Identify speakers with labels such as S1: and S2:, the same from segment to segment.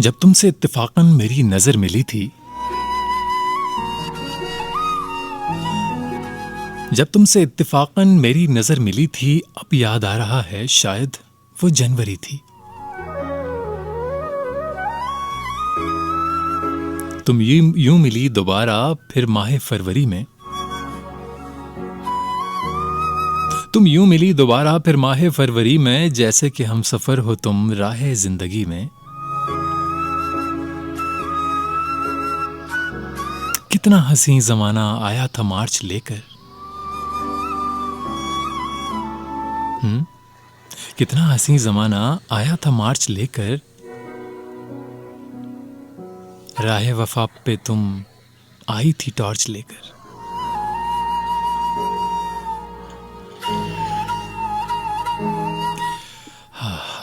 S1: जब तुमसे इत्तेफाकन मेरी नजर मिली थी, जब तुमसे इत्तेफाकन मेरी नजर मिली थी, अब याद आ रहा है शायद वो जनवरी थी। तुम यूं मिली दोबारा फिर माह फरवरी में, तुम यूं मिली दोबारा फिर माह फरवरी में, जैसे कि हम सफर हो तुम राह जिंदगी में। कितना हसी जमाना आया था मार्च लेकर, कितना हसी जमाना आया था मार्च लेकर, राह वफा पे तुम आई थी टॉर्च लेकर।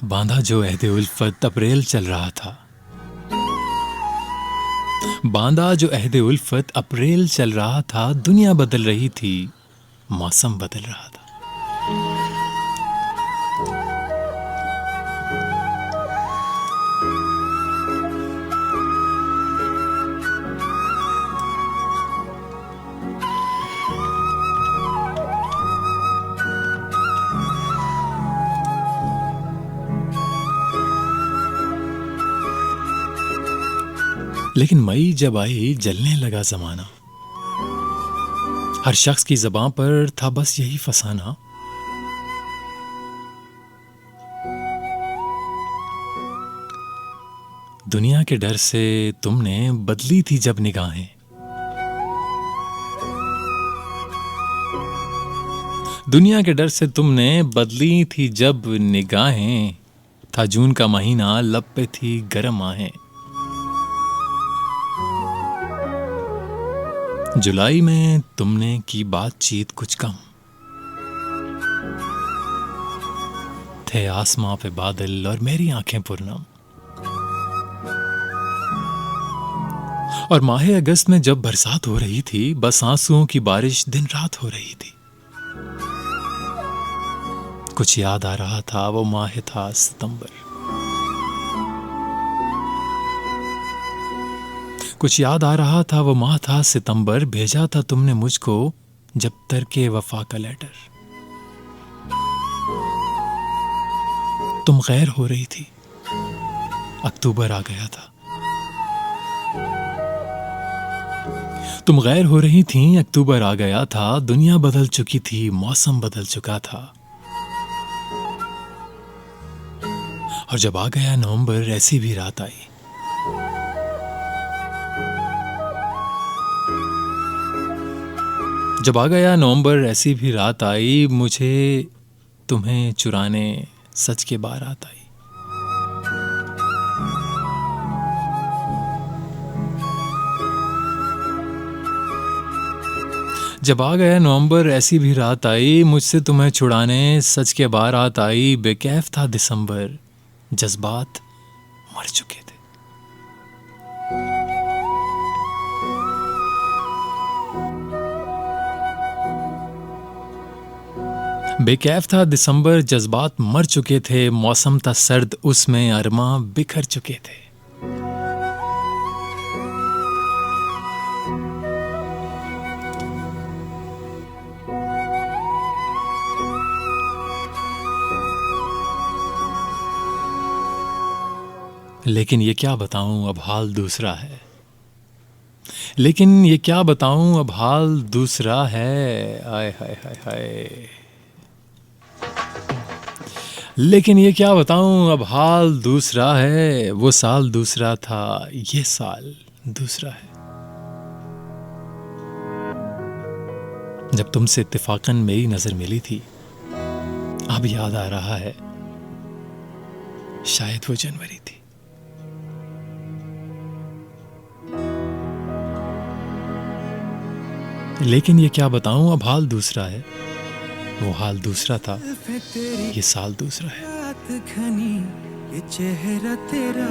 S1: बांधा जो अहदे उल्फत अप्रैल चल रहा था, बांधा जो अहदे उल्फत अप्रैल चल रहा था, दुनिया बदल रही थी, मौसम बदल रहा था। लेकिन मई जब आई जलने लगा जमाना, हर शख्स की ज़बां पर था बस यही फसाना। दुनिया के डर से तुमने बदली थी जब निगाहें, दुनिया के डर से तुमने बदली थी जब निगाहें, था जून का महीना लब पे थी गरम आहें। जुलाई में तुमने की बातचीत कुछ कम, थे आसमां पे बादल और मेरी आंखें पुरनम। और माह अगस्त में जब बरसात हो रही थी, बस आंसुओं की बारिश दिन रात हो रही थी। कुछ याद आ रहा था, वो माह था सितंबर। कुछ याद आ रहा था, वो माह था सितंबर। भेजा था तुमने मुझको जब तरके वफा का लेटर। तुम गैर हो रही थी, अक्टूबर आ गया था। तुम गैर हो रही थी, अक्टूबर आ गया था। दुनिया बदल चुकी थी, मौसम बदल चुका था। और जब आ गया नवंबर, ऐसी भी रात आई। जब आ गया नवंबर, ऐसी भी रात आई, मुझे तुम्हें चुराने सच के बारात आई। जब आ गया नवंबर, ऐसी भी रात आई, मुझसे तुम्हें छुड़ाने सच के बारात आई। बेकैफ था दिसंबर, जज्बात मर चुके थे। बेकैफ था दिसंबर, जज्बात मर चुके थे। मौसम था सर्द, उसमें अरमां बिखर चुके थे। लेकिन ये क्या बताऊं, अब हाल दूसरा है। लेकिन ये क्या बताऊं, अब हाल दूसरा है। आय हाय हाय हाय। लेकिन ये क्या बताऊं, अब हाल दूसरा है। वो साल दूसरा था, ये साल दूसरा है। जब तुमसे इत्तेफाकन मेरी नजर मिली थी, अब याद आ रहा है शायद वो जनवरी थी। लेकिन ये क्या बताऊं, अब हाल दूसरा है। वो हाल दूसरा था, ये साल दूसरा है।
S2: ये चेहरा तेरा